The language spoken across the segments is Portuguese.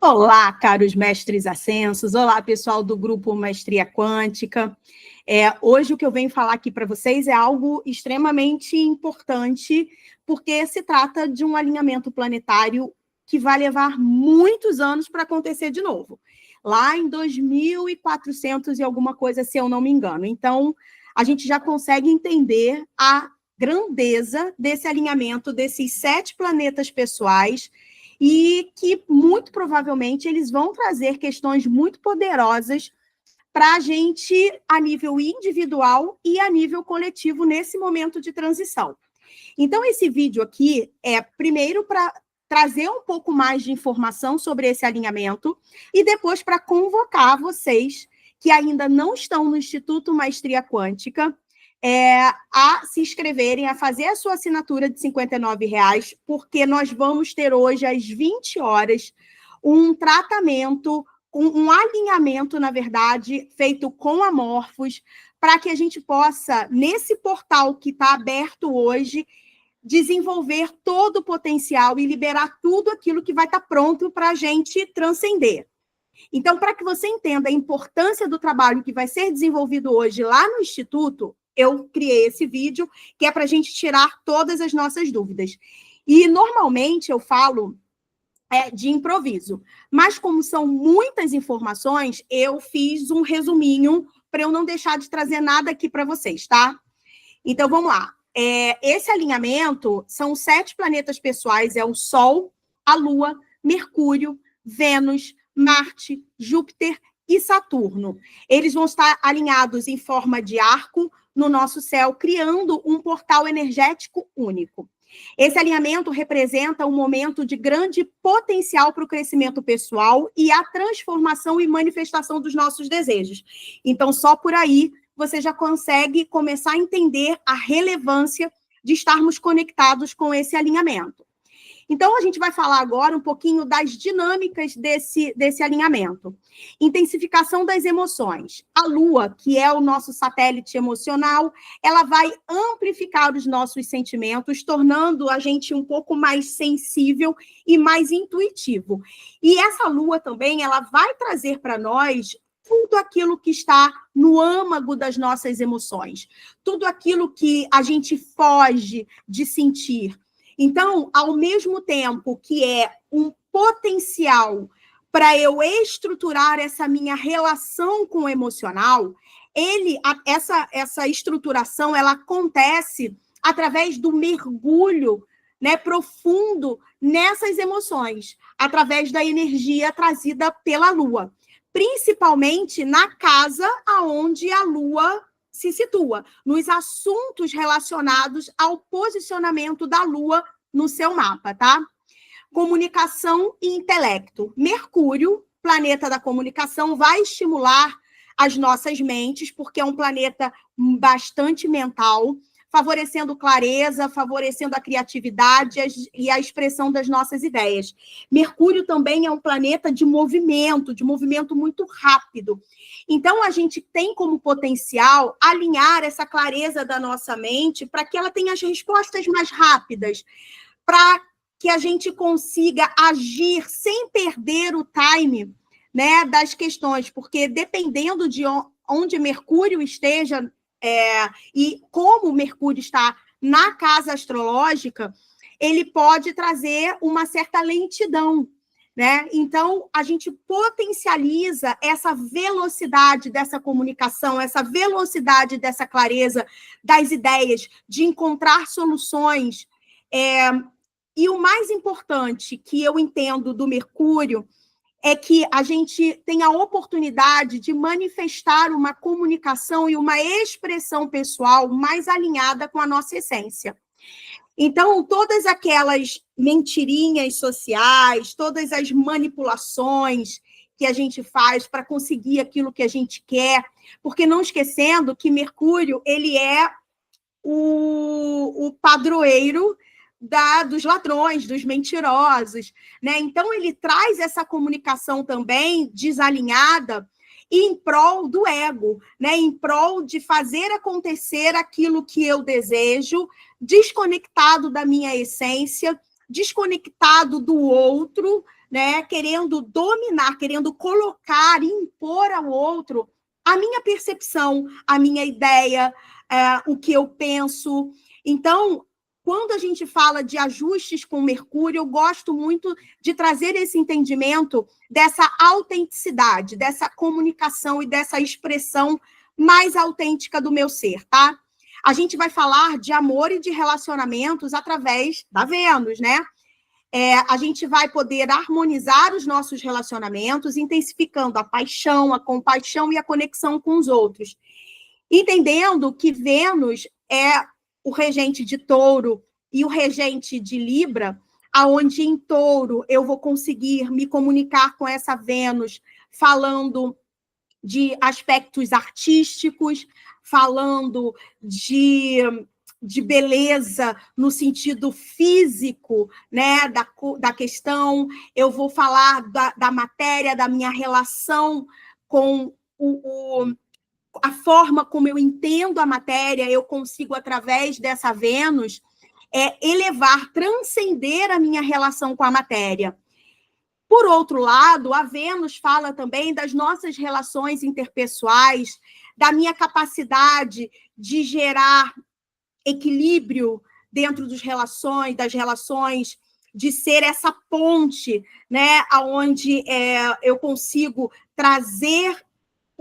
Olá, caros mestres ascensos. Olá, pessoal do grupo Maestria Quântica. Hoje o que eu venho falar aqui para vocês é algo extremamente importante, porque se trata de um alinhamento planetário que vai levar muitos anos para acontecer de novo. Lá em 2400 e alguma coisa, se eu não me engano. Então, a gente já consegue entender a grandeza desse alinhamento desses 7 planetas pessoais, e que, muito provavelmente, eles vão trazer questões muito poderosas para a gente, a nível individual e a nível coletivo, nesse momento de transição. Então, esse vídeo aqui é, primeiro, para trazer um pouco mais de informação sobre esse alinhamento e depois para convocar vocês que ainda não estão no Instituto Maestria Quântica, a se inscreverem, a fazer a sua assinatura de R$ 59,00, porque nós vamos ter hoje, às 20 horas, um tratamento, um alinhamento, na verdade, feito com amorfos, para que a gente possa, nesse portal que está aberto hoje, desenvolver todo o potencial e liberar tudo aquilo que vai estar pronto para a gente transcender. Então, para que você entenda a importância do trabalho que vai ser desenvolvido hoje lá no Instituto, eu criei esse vídeo, que é para a gente tirar todas as nossas dúvidas. E, normalmente, eu falo de improviso, mas como são muitas informações, eu fiz um resuminho para eu não deixar de trazer nada aqui para vocês, tá? Então, vamos lá. Esse alinhamento são 7 planetas pessoais, é o Sol, a Lua, Mercúrio, Vênus, Marte, Júpiter e Saturno. Eles vão estar alinhados em forma de arco no nosso céu, criando um portal energético único. Esse alinhamento representa um momento de grande potencial para o crescimento pessoal e a transformação e manifestação dos nossos desejos. Então, só por aí você já consegue começar a entender a relevância de estarmos conectados com esse alinhamento. Então, a gente vai falar agora um pouquinho das dinâmicas desse alinhamento. Intensificação das emoções. A Lua, que é o nosso satélite emocional, ela vai amplificar os nossos sentimentos, tornando a gente um pouco mais sensível e mais intuitivo. E essa Lua também, ela vai trazer para nós tudo aquilo que está no âmago das nossas emoções, tudo aquilo que a gente foge de sentir. Então, ao mesmo tempo que é um potencial para eu estruturar essa minha relação com o emocional, essa estruturação ela acontece através do mergulho, né, profundo nessas emoções, através da energia trazida pela Lua, principalmente na casa aonde a Lua se situa, nos assuntos relacionados ao posicionamento da Lua no seu mapa, tá? Comunicação e intelecto. Mercúrio, planeta da comunicação, vai estimular as nossas mentes, porque é um planeta bastante mental, favorecendo clareza, favorecendo a criatividade e a expressão das nossas ideias. Mercúrio também é um planeta de movimento muito rápido. Então, a gente tem como potencial alinhar essa clareza da nossa mente para que ela tenha as respostas mais rápidas, para que a gente consiga agir sem perder o time, né, das questões, porque dependendo de onde Mercúrio esteja, e como Mercúrio está na casa astrológica, ele pode trazer uma certa lentidão, né? Então, a gente potencializa essa velocidade dessa comunicação, essa velocidade dessa clareza das ideias, de encontrar soluções. E o mais importante que eu entendo do Mercúrio é que a gente tem a oportunidade de manifestar uma comunicação e uma expressão pessoal mais alinhada com a nossa essência. Então, todas aquelas mentirinhas sociais, todas as manipulações que a gente faz para conseguir aquilo que a gente quer, porque não esquecendo que Mercúrio, ele é o padroeiro dos ladrões, dos mentirosos, né? Então, ele traz essa comunicação também desalinhada em prol do ego, né? Em prol de fazer acontecer aquilo que eu desejo, desconectado da minha essência, desconectado do outro, né, querendo dominar, querendo colocar, impor ao outro a minha percepção, a minha ideia, o que eu penso. Então, quando a gente fala de ajustes com Mercúrio, eu gosto muito de trazer esse entendimento dessa autenticidade, dessa comunicação e dessa expressão mais autêntica do meu ser, tá? A gente vai falar de amor e de relacionamentos através da Vênus, né? A gente vai poder harmonizar os nossos relacionamentos, intensificando a paixão, a compaixão e a conexão com os outros. Entendendo que Vênus é o regente de Touro e o regente de Libra, aonde em Touro eu vou conseguir me comunicar com essa Vênus falando de aspectos artísticos, falando de beleza no sentido físico, né, da questão. Eu vou falar da matéria, da minha relação com a forma como eu entendo a matéria. Eu consigo, através dessa Vênus, elevar, transcender a minha relação com a matéria. Por outro lado, a Vênus fala também das nossas relações interpessoais, da minha capacidade de gerar equilíbrio dentro das relações, de ser essa ponte, né, onde eu consigo trazer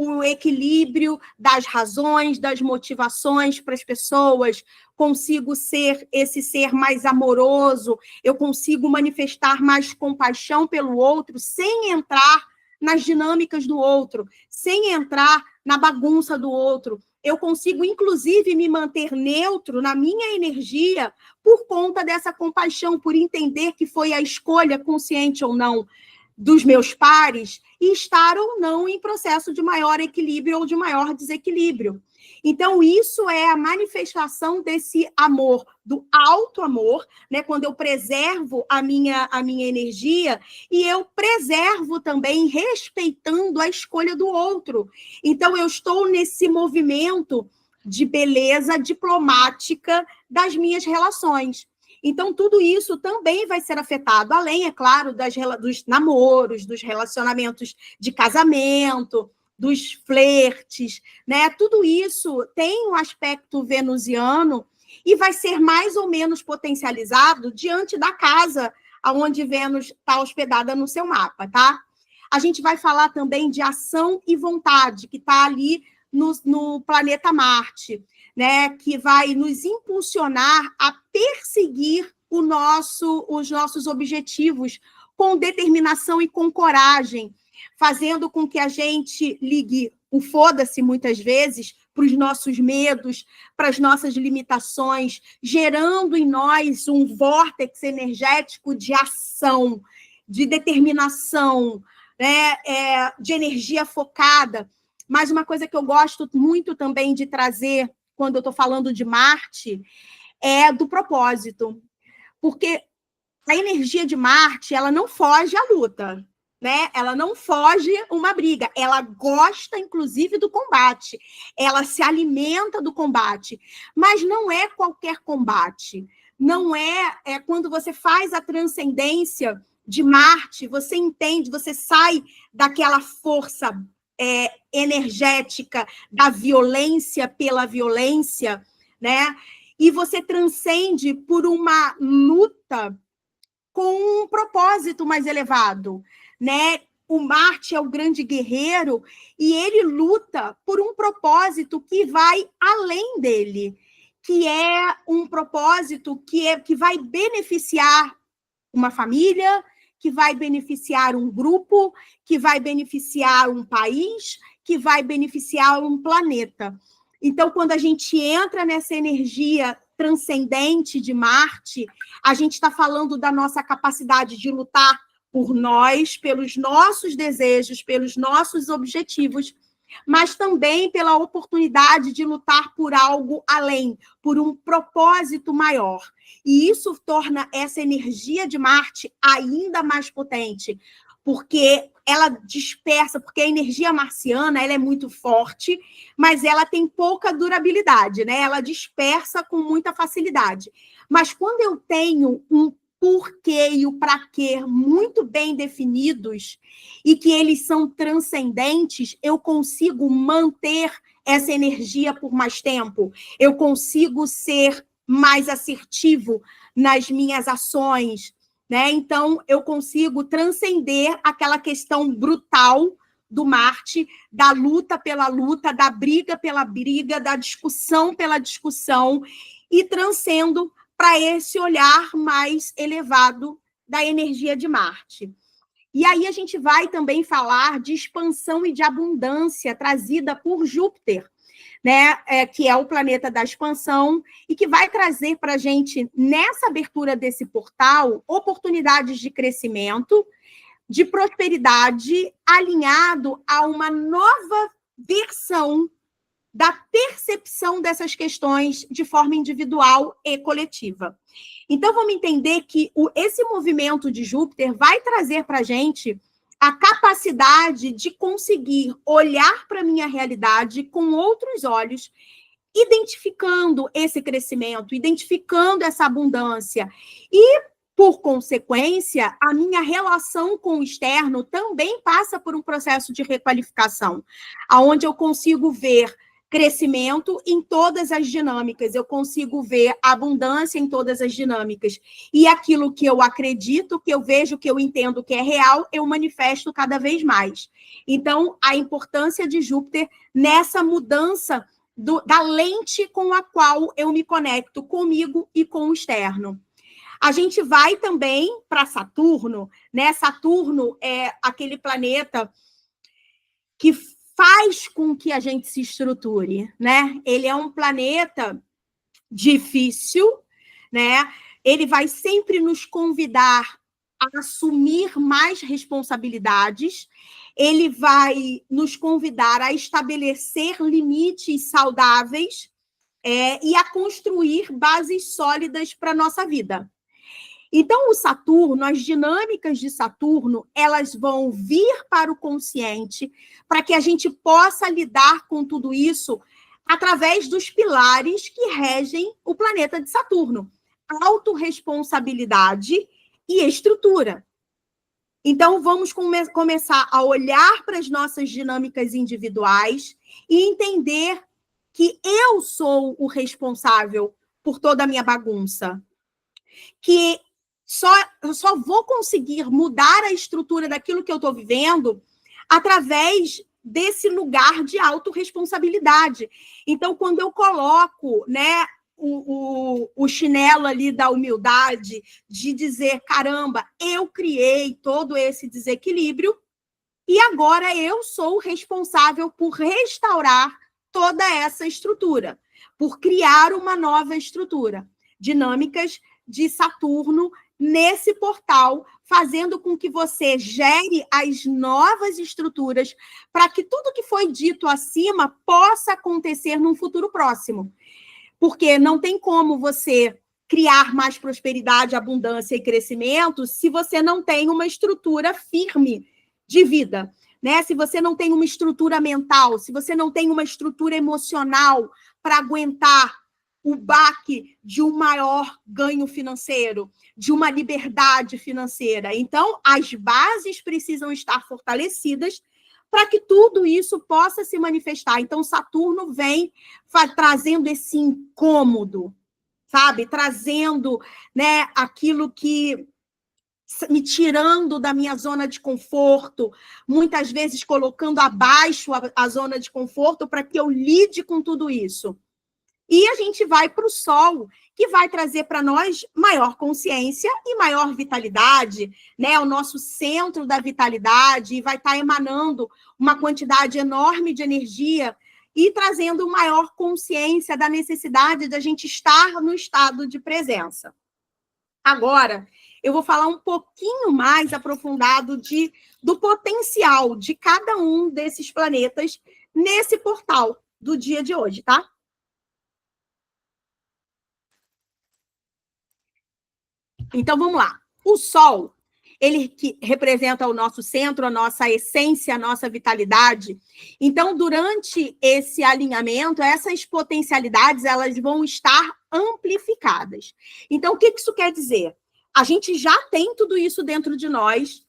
o equilíbrio das razões, das motivações para as pessoas, consigo ser esse ser mais amoroso, eu consigo manifestar mais compaixão pelo outro, sem entrar nas dinâmicas do outro, sem entrar na bagunça do outro. Eu consigo, inclusive, me manter neutro na minha energia por conta dessa compaixão, por entender que foi a escolha, consciente ou não, dos meus pares, e estar ou não em processo de maior equilíbrio ou de maior desequilíbrio. Então, isso é a manifestação desse amor, do auto-amor, né? Quando eu preservo a minha energia e eu preservo também respeitando a escolha do outro. Então, eu estou nesse movimento de beleza diplomática das minhas relações. Então, tudo isso também vai ser afetado, além, é claro, dos namoros, dos relacionamentos de casamento, dos flertes, né? Tudo isso tem um aspecto venusiano e vai ser mais ou menos potencializado diante da casa onde Vênus está hospedada no seu mapa, tá? A gente vai falar também de ação e vontade, que está ali no planeta Marte, né, que vai nos impulsionar a perseguir os nossos objetivos com determinação e com coragem, fazendo com que a gente ligue o foda-se, muitas vezes, para os nossos medos, para as nossas limitações, gerando em nós um vórtice energético de ação, de determinação, né, de energia focada. Mas uma coisa que eu gosto muito também de trazer quando eu estou falando de Marte, é do propósito. Porque a energia de Marte, ela não foge à luta, né? Ela não foge uma briga. Ela gosta, inclusive, do combate. Ela se alimenta do combate. Mas não é qualquer combate. Não é quando você faz a transcendência de Marte, você entende, você sai daquela força energética da violência pela violência, né? E você transcende por uma luta com um propósito mais elevado, né? O Marte é o grande guerreiro e ele luta por um propósito que vai além dele, que é um propósito que vai beneficiar uma família, que vai beneficiar um grupo, que vai beneficiar um país, que vai beneficiar um planeta. Então, quando a gente entra nessa energia transcendente de Marte, a gente está falando da nossa capacidade de lutar por nós, pelos nossos desejos, pelos nossos objetivos, mas também pela oportunidade de lutar por algo além, por um propósito maior. E isso torna essa energia de Marte ainda mais potente, porque ela dispersa, porque a energia marciana ela é muito forte, mas ela tem pouca durabilidade, né? Ela dispersa com muita facilidade. Mas quando eu tenho um porquê e o para quê muito bem definidos e que eles são transcendentes, eu consigo manter essa energia por mais tempo, eu consigo ser mais assertivo nas minhas ações, né? Então, eu consigo transcender aquela questão brutal do Marte, da luta pela luta, da briga pela briga, da discussão pela discussão, e transcendo para esse olhar mais elevado da energia de Marte. E aí a gente vai também falar de expansão e de abundância trazida por Júpiter, né, que é o planeta da expansão, e que vai trazer para a gente, nessa abertura desse portal, oportunidades de crescimento, de prosperidade, alinhado a uma nova versão da percepção dessas questões de forma individual e coletiva. Então, vamos entender que esse movimento de Júpiter vai trazer para a gente a capacidade de conseguir olhar para a minha realidade com outros olhos, identificando esse crescimento, identificando essa abundância. E, por consequência, a minha relação com o externo também passa por um processo de requalificação, onde eu consigo ver crescimento em todas as dinâmicas, eu consigo ver abundância em todas as dinâmicas. E aquilo que eu acredito, que eu vejo, que eu entendo que é real, eu manifesto cada vez mais. Então, a importância de Júpiter nessa mudança da lente com a qual eu me conecto comigo e com o externo. A gente vai também para Saturno, né? Saturno é aquele planeta que faz com que a gente se estruture, né? Ele é um planeta difícil, né? Ele vai sempre nos convidar a assumir mais responsabilidades, ele vai nos convidar a estabelecer limites saudáveis e a construir bases sólidas para a nossa vida. Então, o Saturno, as dinâmicas de Saturno, elas vão vir para o consciente para que a gente possa lidar com tudo isso através dos pilares que regem o planeta de Saturno: autorresponsabilidade e estrutura. Então, vamos começar a olhar para as nossas dinâmicas individuais e entender que eu sou o responsável por toda a minha bagunça. Que eu só vou conseguir mudar a estrutura daquilo que eu estou vivendo através desse lugar de autorresponsabilidade. Então, quando eu coloco, né, o chinelo ali da humildade, de dizer, caramba, eu criei todo esse desequilíbrio e agora eu sou o responsável por restaurar toda essa estrutura, por criar uma nova estrutura. Dinâmicas de Saturno nesse portal, fazendo com que você gere as novas estruturas para que tudo que foi dito acima possa acontecer num futuro próximo. Porque não tem como você criar mais prosperidade, abundância e crescimento se você não tem uma estrutura firme de vida, né? Se você não tem uma estrutura mental, se você não tem uma estrutura emocional para aguentar o baque de um maior ganho financeiro, de uma liberdade financeira. Então, as bases precisam estar fortalecidas para que tudo isso possa se manifestar. Então, Saturno vem trazendo esse incômodo, sabe? Trazendo, né, aquilo que me tirando da minha zona de conforto, muitas vezes colocando abaixo a zona de conforto para que eu lide com tudo isso. E a gente vai para o Sol, que vai trazer para nós maior consciência e maior vitalidade, né? O nosso centro da vitalidade, e vai estar emanando uma quantidade enorme de energia e trazendo maior consciência da necessidade da gente estar no estado de presença. Agora, eu vou falar um pouquinho mais aprofundado do potencial de cada um desses planetas nesse portal do dia de hoje, tá? Então, vamos lá. O Sol, ele que representa o nosso centro, a nossa essência, a nossa vitalidade. Então, durante esse alinhamento, essas potencialidades, elas vão estar amplificadas. Então, o que isso quer dizer? A gente já tem tudo isso dentro de nós,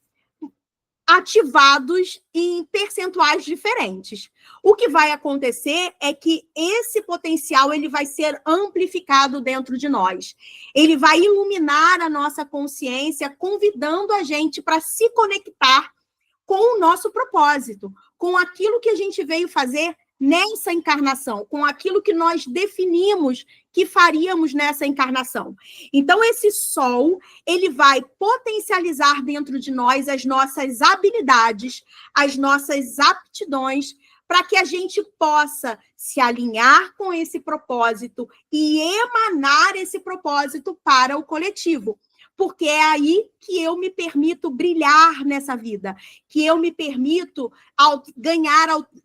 ativados em percentuais diferentes. O que vai acontecer é que esse potencial ele vai ser amplificado dentro de nós. Ele vai iluminar a nossa consciência, convidando a gente para se conectar com o nosso propósito, com aquilo que a gente veio fazer nessa encarnação, com aquilo que nós definimos que faríamos nessa encarnação. Então, esse sol, ele vai potencializar dentro de nós as nossas habilidades, as nossas aptidões, para que a gente possa se alinhar com esse propósito e emanar esse propósito para o coletivo. Porque é aí que eu me permito brilhar nessa vida, que eu me permito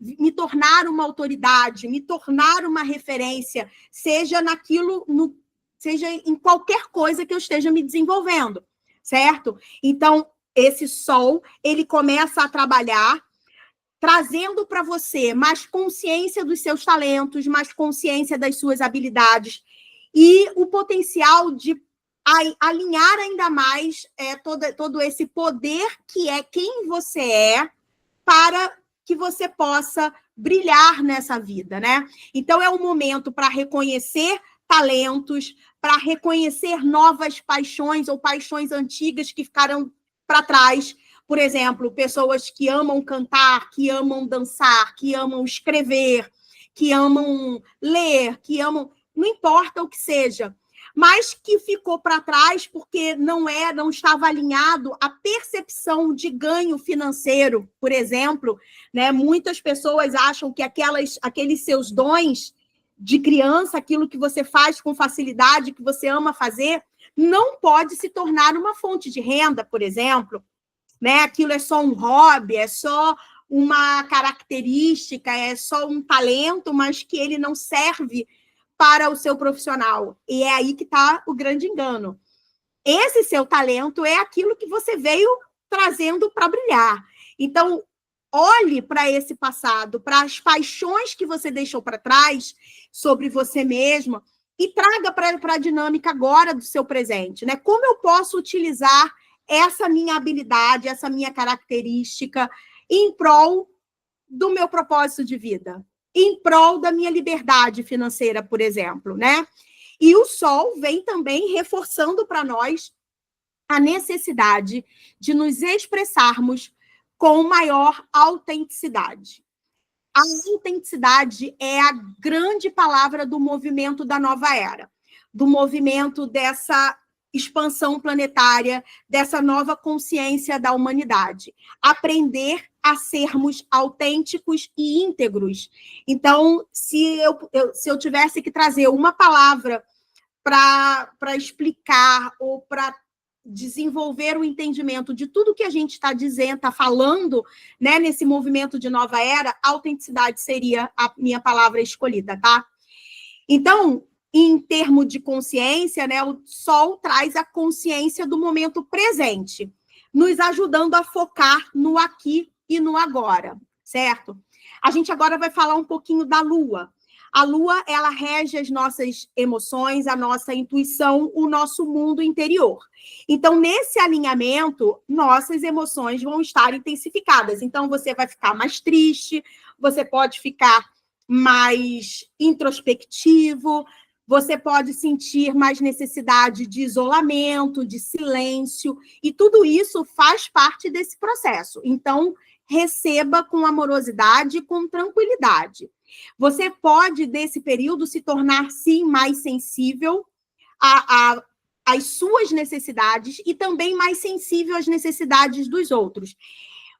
me tornar uma autoridade, me tornar uma referência, seja seja em qualquer coisa que eu esteja me desenvolvendo, certo? Então, esse sol, ele começa a trabalhar, trazendo para você mais consciência dos seus talentos, mais consciência das suas habilidades e o potencial de alinhar ainda mais todo esse poder que é quem você é, para que você possa brilhar nessa vida, né? Então, é um momento para reconhecer talentos, para reconhecer novas paixões ou paixões antigas que ficaram para trás. Por exemplo, pessoas que amam cantar, que amam dançar, que amam escrever, que amam ler, que amam... Não importa o que seja, mas que ficou para trás porque não estava alinhado à percepção de ganho financeiro, por exemplo, né? Muitas pessoas acham que aqueles seus dons de criança, aquilo que você faz com facilidade, que você ama fazer, não pode se tornar uma fonte de renda, por exemplo, né? Aquilo é só um hobby, é só uma característica, é só um talento, mas que ele não serve para o seu profissional. E é aí que está o grande engano. Esse seu talento é aquilo que você veio trazendo para brilhar. Então, olhe para esse passado, para as paixões que você deixou para trás sobre você mesma e traga para a dinâmica agora do seu presente, né? Como eu posso utilizar essa minha habilidade, essa minha característica em prol do meu propósito de vida, em prol da minha liberdade financeira, por exemplo, né? E o sol vem também reforçando para nós a necessidade de nos expressarmos com maior autenticidade. A autenticidade é a grande palavra do movimento da nova era, do movimento dessa expansão planetária, dessa nova consciência da humanidade. Aprender a sermos autênticos e íntegros. Então, se eu tivesse que trazer uma palavra para explicar ou para desenvolver o entendimento de tudo que a gente está dizendo, está falando, né, nesse movimento de nova era, autenticidade seria a minha palavra escolhida, tá? Então, em termos de consciência, né, o sol traz a consciência do momento presente, nos ajudando a focar no aqui e no agora, certo? A gente agora vai falar um pouquinho da Lua. A Lua, ela rege as nossas emoções, a nossa intuição, o nosso mundo interior. Então, nesse alinhamento, nossas emoções vão estar intensificadas. Então, você vai ficar mais triste, você pode ficar mais introspectivo, você pode sentir mais necessidade de isolamento, de silêncio, e tudo isso faz parte desse processo. Então, receba com amorosidade e com tranquilidade. Você pode, nesse período, se tornar, sim, mais sensível às suas necessidades e também mais sensível às necessidades dos outros.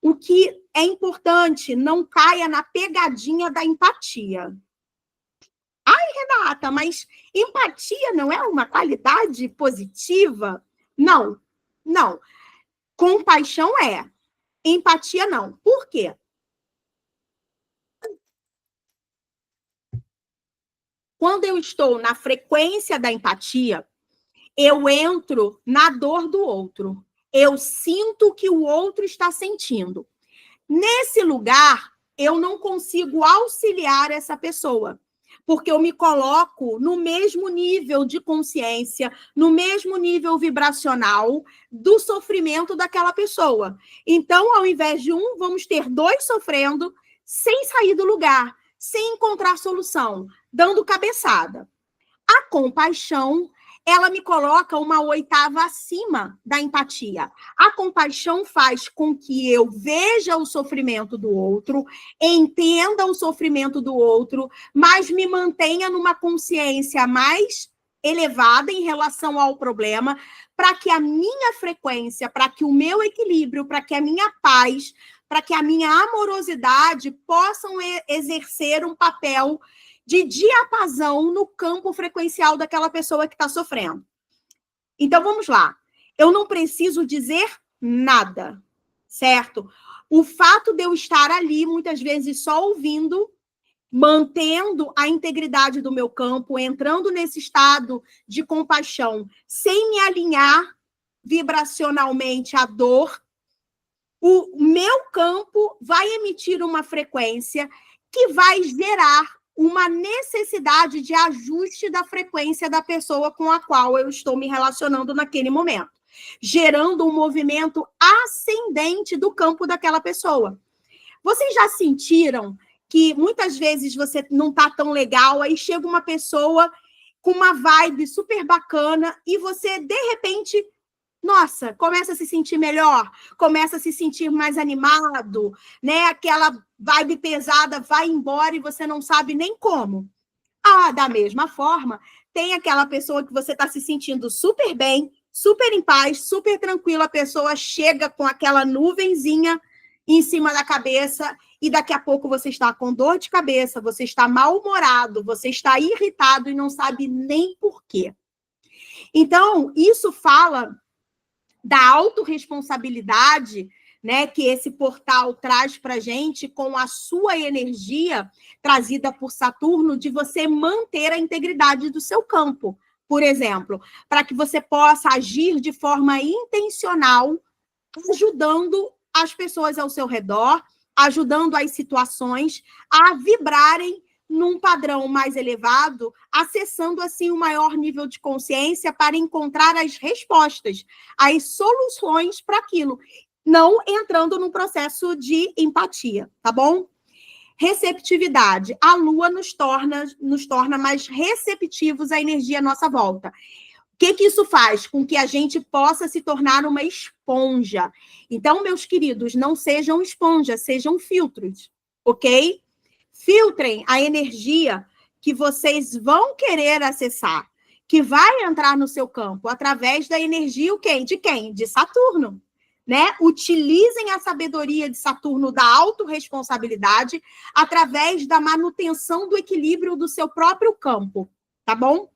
O que é importante, não caia na pegadinha da empatia. Ai, Renata, mas empatia não é uma qualidade positiva? Não, não. Compaixão é. Empatia não. Por quê? Quando eu estou na frequência da empatia, eu entro na dor do outro. Eu sinto o que o outro está sentindo. Nesse lugar, eu não consigo auxiliar essa pessoa, porque eu me coloco no mesmo nível de consciência, no mesmo nível vibracional do sofrimento daquela pessoa. Então, ao invés de um, vamos ter dois sofrendo sem sair do lugar, sem encontrar solução, dando cabeçada. A compaixão, ela me coloca uma oitava acima da empatia. A compaixão faz com que eu veja o sofrimento do outro, entenda o sofrimento do outro, mas me mantenha numa consciência mais elevada em relação ao problema, para que a minha frequência, para que o meu equilíbrio, para que a minha paz, para que a minha amorosidade possam exercer um papel de diapasão no campo frequencial daquela pessoa que está sofrendo. Então, vamos lá. Eu não preciso dizer nada, certo? O fato de eu estar ali, muitas vezes só ouvindo, mantendo a integridade do meu campo, entrando nesse estado de compaixão, sem me alinhar vibracionalmente à dor, o meu campo vai emitir uma frequência que vai gerar uma necessidade de ajuste da frequência da pessoa com a qual eu estou me relacionando naquele momento, gerando um movimento ascendente do campo daquela pessoa. Vocês já sentiram que muitas vezes você não está tão legal, aí chega uma pessoa com uma vibe super bacana e você, de repente, nossa, começa a se sentir melhor, começa a se sentir mais animado, né? Aquela vibe pesada vai embora e você não sabe nem como. Da mesma forma, tem aquela pessoa que você está se sentindo super bem, super em paz, super tranquila, a pessoa chega com aquela nuvenzinha em cima da cabeça e daqui a pouco você está com dor de cabeça, você está mal-humorado, você está irritado e não sabe nem por quê. Então, isso fala da autorresponsabilidade, né, que esse portal traz para a gente com a sua energia trazida por Saturno, de você manter a integridade do seu campo, por exemplo, para que você possa agir de forma intencional, ajudando as pessoas ao seu redor, ajudando as situações a vibrarem num padrão mais elevado, acessando, assim, o maior nível de consciência para encontrar as respostas, as soluções para aquilo, não entrando num processo de empatia, tá bom? Receptividade. A Lua nos torna mais receptivos à energia à nossa volta. O que isso faz? Com que a gente possa se tornar uma esponja. Então, meus queridos, não sejam esponjas, sejam filtros, ok? Filtrem a energia que vocês vão querer acessar, que vai entrar no seu campo, através da energia de quem? De Saturno, né? Utilizem a sabedoria de Saturno da autorresponsabilidade através da manutenção do equilíbrio do seu próprio campo, tá bom?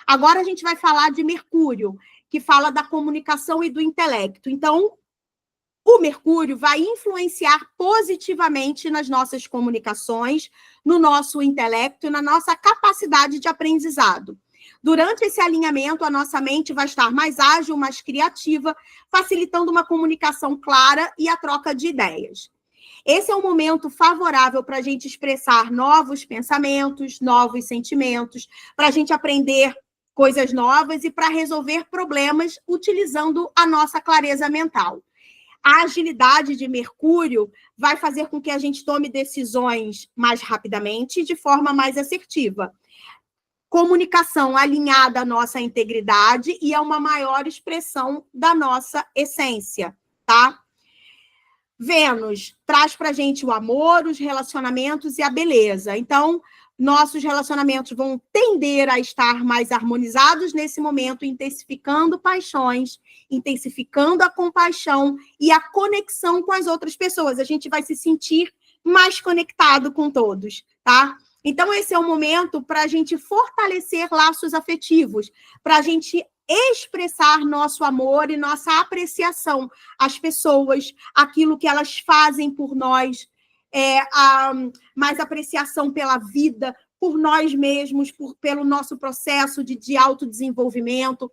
Agora a gente vai falar de Mercúrio, que fala da comunicação e do intelecto. Então, o Mercúrio vai influenciar positivamente nas nossas comunicações, no nosso intelecto e na nossa capacidade de aprendizado. Durante esse alinhamento, a nossa mente vai estar mais ágil, mais criativa, facilitando uma comunicação clara e a troca de ideias. Esse é um momento favorável para a gente expressar novos pensamentos, novos sentimentos, para a gente aprender coisas novas e para resolver problemas utilizando a nossa clareza mental. A agilidade de Mercúrio vai fazer com que a gente tome decisões mais rapidamente e de forma mais assertiva. Comunicação alinhada à nossa integridade e a uma maior expressão da nossa essência, tá? Vênus traz para a gente o amor, os relacionamentos e a beleza. Então, nossos relacionamentos vão tender a estar mais harmonizados nesse momento, intensificando paixões, intensificando a compaixão e a conexão com as outras pessoas. A gente vai se sentir mais conectado com todos, tá? Então, esse é o momento para a gente fortalecer laços afetivos, para a gente expressar nosso amor e nossa apreciação às pessoas, aquilo que elas fazem por nós, mais apreciação pela vida, por nós mesmos, pelo nosso processo de autodesenvolvimento,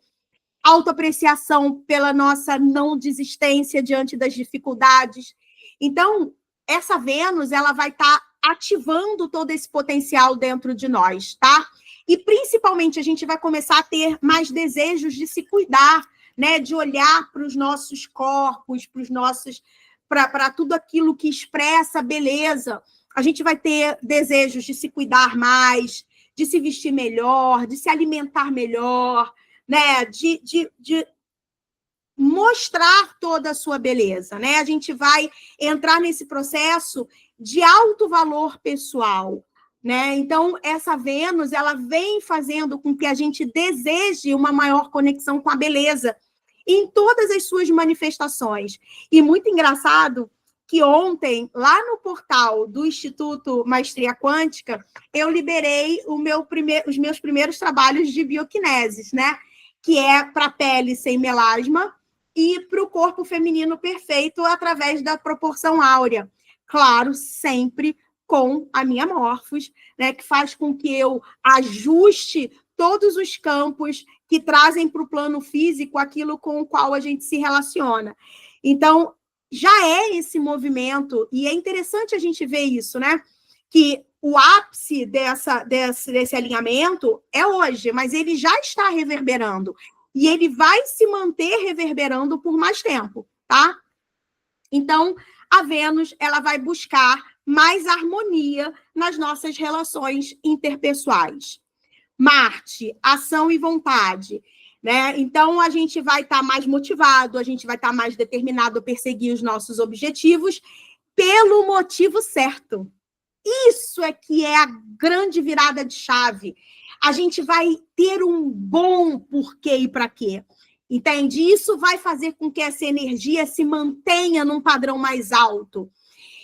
autoapreciação pela nossa não desistência diante das dificuldades. Então, essa Vênus, ela vai estar ativando todo esse potencial dentro de nós, tá? E, principalmente, a gente vai começar a ter mais desejos de se cuidar, né? De olhar para os nossos corpos, para tudo aquilo que expressa beleza. A gente vai ter desejos de se cuidar mais, de se vestir melhor, de se alimentar melhor, né? De mostrar toda a sua beleza, né? A gente vai entrar nesse processo de alto valor pessoal, né? Então, essa Vênus, ela vem fazendo com que a gente deseje uma maior conexão com a beleza em todas as suas manifestações. E muito engraçado que ontem, lá no portal do Instituto Maestria Quântica, eu liberei os meus primeiros trabalhos de bioquineses, né? Que é para a pele sem melasma e para o corpo feminino perfeito através da proporção áurea. Claro, sempre com a minha Morphos, né? Que faz com que eu ajuste todos os campos que trazem para o plano físico aquilo com o qual a gente se relaciona. Então, já é esse movimento, e é interessante a gente ver isso, né? Que o ápice desse alinhamento é hoje, mas ele já está reverberando. E ele vai se manter reverberando por mais tempo, tá? Então, a Vênus, ela vai buscar mais harmonia nas nossas relações interpessoais. Marte, ação e vontade, né? Então, a gente vai estar mais motivado, a gente vai estar mais determinado a perseguir os nossos objetivos pelo motivo certo. Isso é que é a grande virada de chave. A gente vai ter um bom porquê e para quê. Entende? Isso vai fazer com que essa energia se mantenha num padrão mais alto.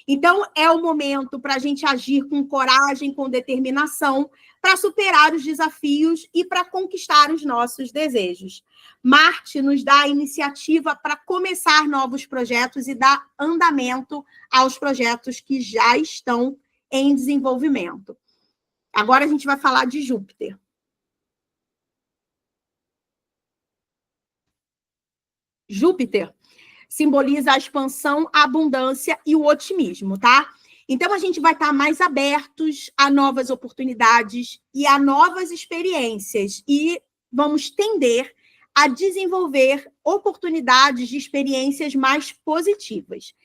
Então, é o momento para a gente agir com coragem, com determinação, para superar os desafios e para conquistar os nossos desejos. Marte nos dá a iniciativa para começar novos projetos e dar andamento aos projetos que já estão em desenvolvimento. Agora a gente vai falar de Júpiter. Júpiter simboliza a expansão, a abundância e o otimismo, tá? Então, a gente vai estar mais abertos a novas oportunidades e a novas experiências e vamos tender a desenvolver oportunidades de experiências mais positivas.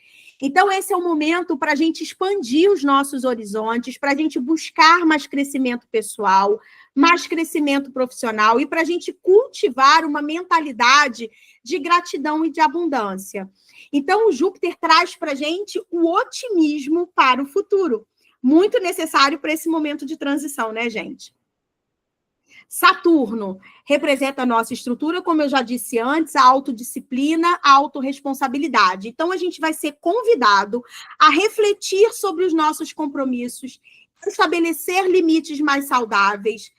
Então, esse é o momento para a gente expandir os nossos horizontes, para a gente buscar mais crescimento pessoal, mais crescimento profissional e para a gente cultivar uma mentalidade de gratidão e de abundância. Então, o Júpiter traz para a gente o otimismo para o futuro, muito necessário para esse momento de transição, né, gente? Saturno representa a nossa estrutura, como eu já disse antes, a autodisciplina, a autorresponsabilidade. Então, a gente vai ser convidado a refletir sobre os nossos compromissos, estabelecer limites mais saudáveis.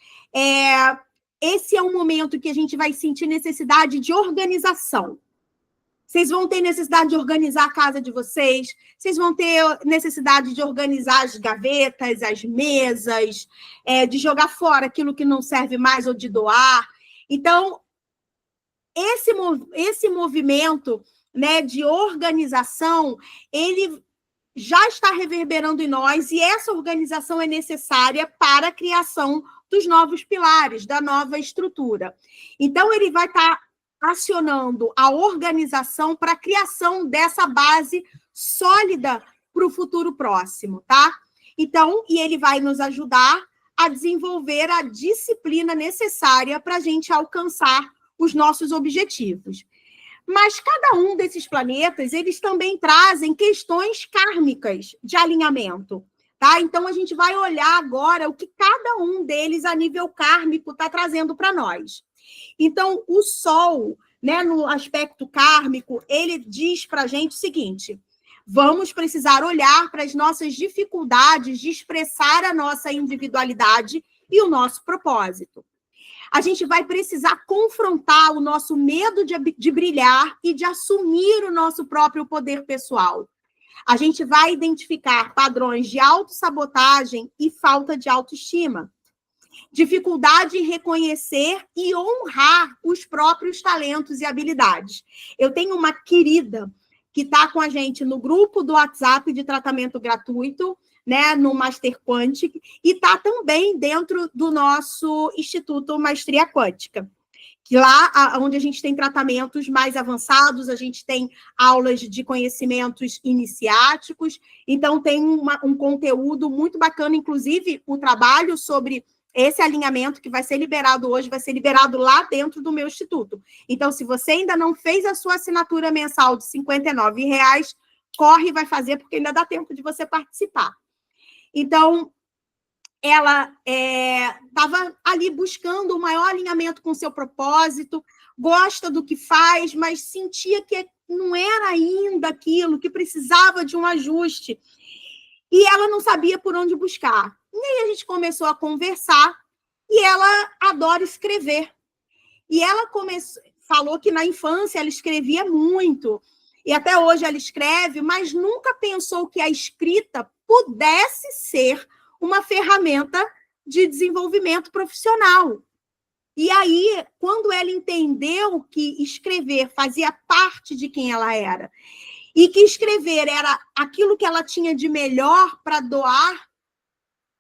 Esse é um momento que a gente vai sentir necessidade de organização. Vocês vão ter necessidade de organizar a casa de vocês, vocês vão ter necessidade de organizar as gavetas, as mesas, de jogar fora aquilo que não serve mais ou de doar. Então, esse movimento, né, de organização, ele já está reverberando em nós e essa organização é necessária para a criação dos novos pilares, da nova estrutura. Então, ele vai estar acionando a organização para a criação dessa base sólida para o futuro próximo, tá? Então, e ele vai nos ajudar a desenvolver a disciplina necessária para a gente alcançar os nossos objetivos. Mas cada um desses planetas, eles também trazem questões kármicas de alinhamento, tá? Então, a gente vai olhar agora o que cada um deles, a nível kármico, está trazendo para nós. Então, o Sol, né, no aspecto kármico, ele diz para a gente o seguinte: vamos precisar olhar para as nossas dificuldades de expressar a nossa individualidade e o nosso propósito. A gente vai precisar confrontar o nosso medo de brilhar e de assumir o nosso próprio poder pessoal. A gente vai identificar padrões de autossabotagem e falta de autoestima. Dificuldade em reconhecer e honrar os próprios talentos e habilidades. Eu tenho uma querida que está com a gente no grupo do WhatsApp de tratamento gratuito, né, no Master Quantic, e está também dentro do nosso Instituto Maestria Quântica. Que lá, onde a gente tem tratamentos mais avançados, a gente tem aulas de conhecimentos iniciáticos, então tem um conteúdo muito bacana, inclusive o trabalho sobre esse alinhamento que vai ser liberado hoje, vai ser liberado lá dentro do meu instituto. Então, se você ainda não fez a sua assinatura mensal de R$ 59, corre e vai fazer, porque ainda dá tempo de você participar. Então, ela estava ali buscando o maior alinhamento com o seu propósito, gosta do que faz, mas sentia que não era ainda aquilo, que precisava de um ajuste. E ela não sabia por onde buscar. E aí a gente começou a conversar, e ela adora escrever. E ela falou que na infância ela escrevia muito, e até hoje ela escreve, mas nunca pensou que a escrita pudesse ser uma ferramenta de desenvolvimento profissional. E aí, quando ela entendeu que escrever fazia parte de quem ela era, e que escrever era aquilo que ela tinha de melhor para doar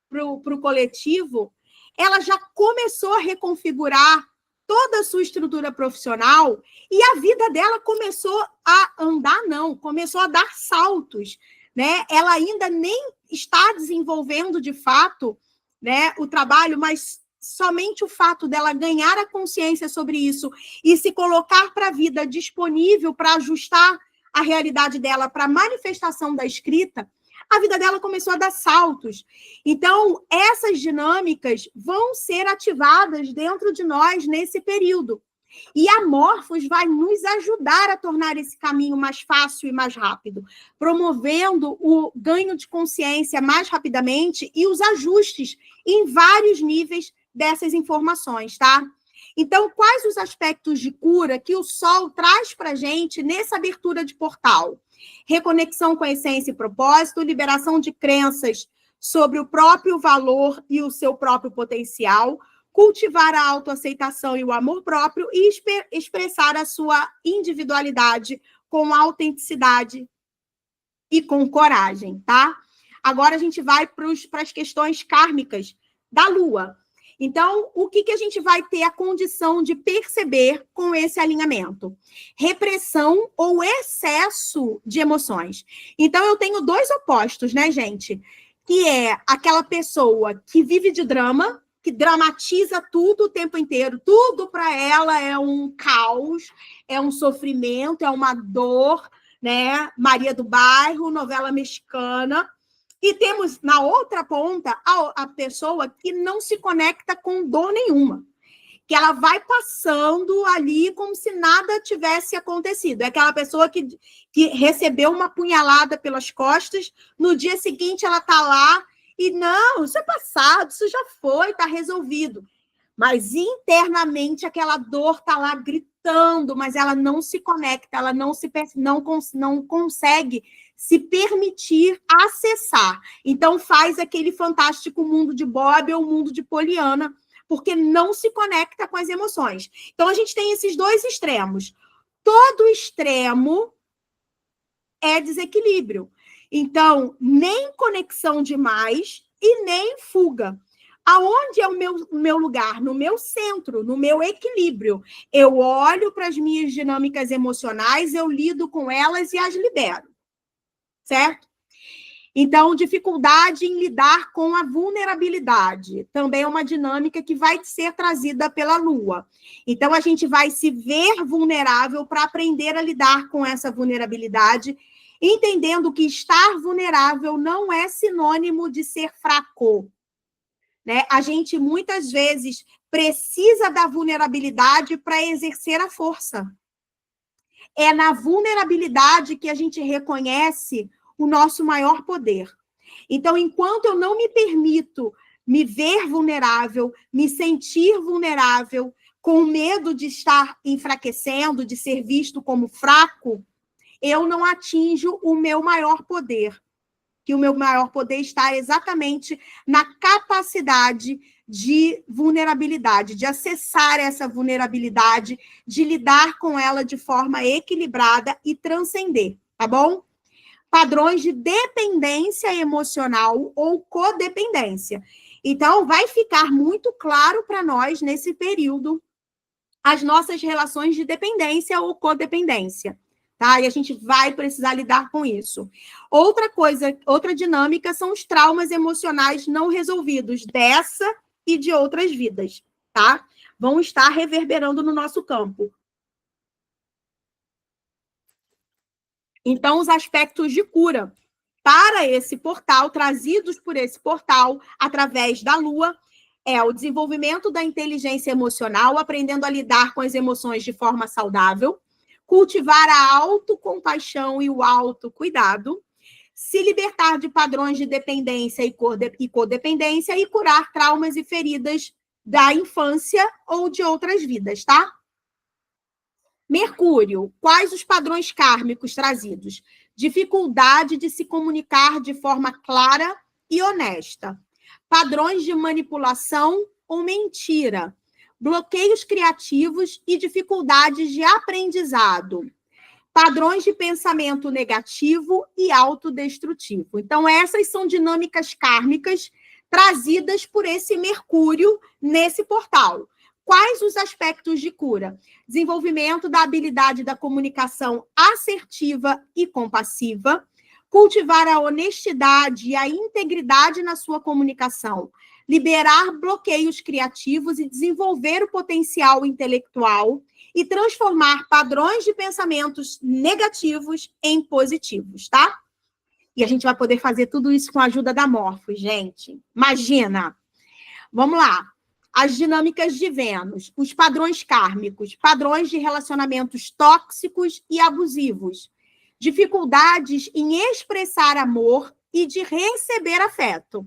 para o coletivo, ela já começou a reconfigurar toda a sua estrutura profissional e a vida dela começou a andar, começou a dar saltos, né? Ela ainda nem está desenvolvendo, de fato, né, o trabalho, mas somente o fato dela ganhar a consciência sobre isso e se colocar para a vida disponível para ajustar a realidade dela para a manifestação da escrita, a vida dela começou a dar saltos. Então, essas dinâmicas vão ser ativadas dentro de nós nesse período. E a Morphos vai nos ajudar a tornar esse caminho mais fácil e mais rápido, promovendo o ganho de consciência mais rapidamente e os ajustes em vários níveis dessas informações, tá? Então, quais os aspectos de cura que o Sol traz para a gente nessa abertura de portal? Reconexão com a essência e propósito, liberação de crenças sobre o próprio valor e o seu próprio potencial, cultivar a autoaceitação e o amor próprio e expressar a sua individualidade com autenticidade e com coragem, tá? Agora a gente vai para as questões kármicas da Lua. Então, o que a gente vai ter a condição de perceber com esse alinhamento? Repressão ou excesso de emoções. Então, eu tenho dois opostos, né, gente? Que é aquela pessoa que vive de drama, que dramatiza tudo o tempo inteiro, tudo para ela é um caos, é um sofrimento, é uma dor, né? Maria do Bairro, novela mexicana. E temos, na outra ponta, a pessoa que não se conecta com dor nenhuma, que ela vai passando ali como se nada tivesse acontecido. É aquela pessoa que recebeu uma punhalada pelas costas, no dia seguinte ela está lá e, não, isso é passado, isso já foi, está resolvido. Mas internamente aquela dor está lá gritando, mas ela não se conecta, ela não consegue se permitir acessar. Então, faz aquele fantástico mundo de Bob ou mundo de Poliana, porque não se conecta com as emoções. Então, a gente tem esses dois extremos. Todo extremo é desequilíbrio. Então, nem conexão demais e nem fuga. Aonde é o meu lugar? No meu centro, no meu equilíbrio. Eu olho para as minhas dinâmicas emocionais, eu lido com elas e as libero. Certo? Então, dificuldade em lidar com a vulnerabilidade. Também é uma dinâmica que vai ser trazida pela Lua. Então, a gente vai se ver vulnerável para aprender a lidar com essa vulnerabilidade, entendendo que estar vulnerável não é sinônimo de ser fraco. Né? A gente, muitas vezes, precisa da vulnerabilidade para exercer a força. É na vulnerabilidade que a gente reconhece o nosso maior poder. Então, enquanto eu não me permito me ver vulnerável, me sentir vulnerável, com medo de estar enfraquecendo, de ser visto como fraco, eu não atinjo o meu maior poder. Que o meu maior poder está exatamente na capacidade de vulnerabilidade, de acessar essa vulnerabilidade, de lidar com ela de forma equilibrada e transcender, tá bom? padrões de dependência emocional ou codependência. Então, vai ficar muito claro para nós, nesse período, as nossas relações de dependência ou codependência, tá? E a gente vai precisar lidar com isso. Outra coisa, outra dinâmica são os traumas emocionais não resolvidos dessa e de outras vidas, tá? Vão estar reverberando no nosso campo. Então, os aspectos de cura para esse portal, trazidos por esse portal, através da Lua, é o desenvolvimento da inteligência emocional, aprendendo a lidar com as emoções de forma saudável, cultivar a autocompaixão e o autocuidado, se libertar de padrões de dependência e codependência e curar traumas e feridas da infância ou de outras vidas, tá? Mercúrio, quais os padrões kármicos trazidos? Dificuldade de se comunicar de forma clara e honesta. Padrões de manipulação ou mentira. Bloqueios criativos e dificuldades de aprendizado. Padrões de pensamento negativo e autodestrutivo. Então, essas são dinâmicas kármicas trazidas por esse Mercúrio nesse portal. Quais os aspectos de cura? Desenvolvimento da habilidade da comunicação assertiva e compassiva, cultivar a honestidade e a integridade na sua comunicação, liberar bloqueios criativos e desenvolver o potencial intelectual e transformar padrões de pensamentos negativos em positivos, tá? E a gente vai poder fazer tudo isso com a ajuda da Morfos, gente. Imagina! Vamos lá. As dinâmicas de Vênus, os padrões kármicos, padrões de relacionamentos tóxicos e abusivos, dificuldades em expressar amor e de receber afeto,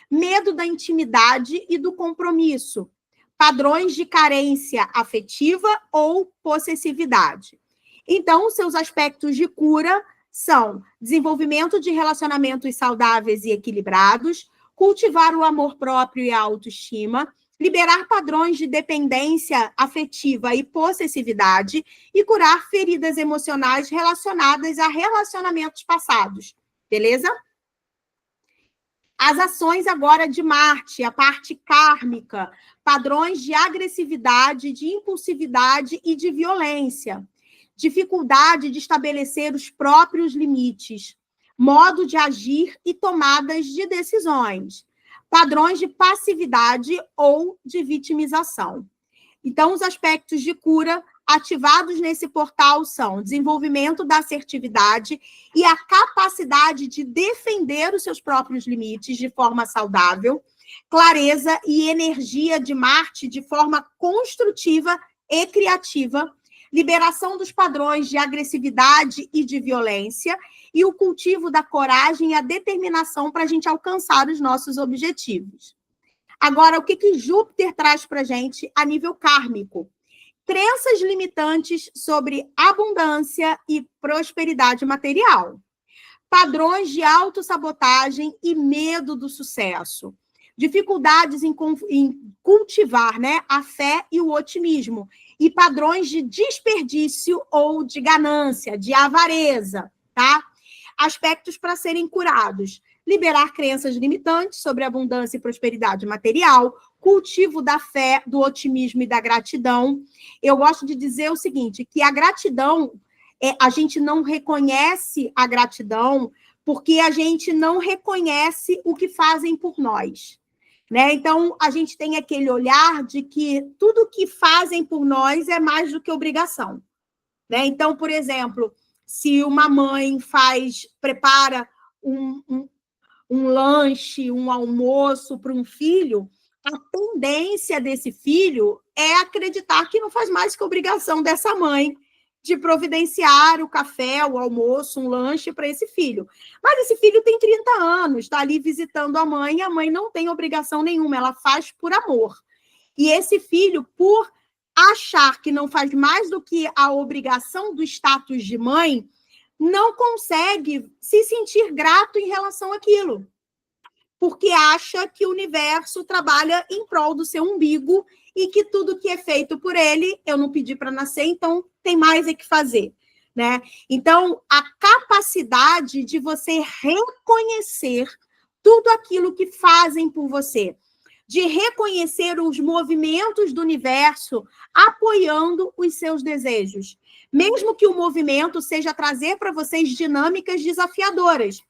medo da intimidade e do compromisso, padrões de carência afetiva ou possessividade. Então, seus aspectos de cura são desenvolvimento de relacionamentos saudáveis e equilibrados, cultivar o amor próprio e a autoestima, liberar padrões de dependência afetiva e possessividade e curar feridas emocionais relacionadas a relacionamentos passados. Beleza? As ações agora de Marte, a parte kármica, padrões de agressividade, de impulsividade e de violência. Dificuldade de estabelecer os próprios limites, modo de agir e tomadas de decisões. Padrões de passividade ou de vitimização. Então, os aspectos de cura ativados nesse portal são desenvolvimento da assertividade e a capacidade de defender os seus próprios limites de forma saudável, clareza e energia de Marte de forma construtiva e criativa, liberação dos padrões de agressividade e de violência e o cultivo da coragem e a determinação para a gente alcançar os nossos objetivos. Agora, o que Júpiter traz para a gente a nível kármico? Crenças limitantes sobre abundância e prosperidade material. Padrões de autossabotagem e medo do sucesso. Dificuldades em cultivar, né, a fé e o otimismo. E padrões de desperdício ou de ganância, de avareza, tá? Aspectos para serem curados. Liberar crenças limitantes sobre abundância e prosperidade material, cultivo da fé, do otimismo e da gratidão. Eu gosto de dizer o seguinte, que a gratidão, a gente não reconhece a gratidão porque a gente não reconhece o que fazem por nós, né? Então, a gente tem aquele olhar de que tudo que fazem por nós é mais do que obrigação, né? Então, por exemplo, se uma mãe prepara um lanche, um almoço para um filho, a tendência desse filho é acreditar que não faz mais que obrigação dessa mãe de providenciar o café, o almoço, um lanche para esse filho. Mas esse filho tem 30 anos, está ali visitando a mãe, e a mãe não tem obrigação nenhuma, ela faz por amor. E esse filho, por achar que não faz mais do que a obrigação do status de mãe, não consegue se sentir grato em relação àquilo, porque acha que o universo trabalha em prol do seu umbigo e que tudo que é feito por ele, eu não pedi para nascer, então tem mais é que fazer. né? Então, a capacidade de você reconhecer tudo aquilo que fazem por você, de reconhecer os movimentos do universo apoiando os seus desejos, mesmo que o movimento seja trazer para vocês dinâmicas desafiadoras.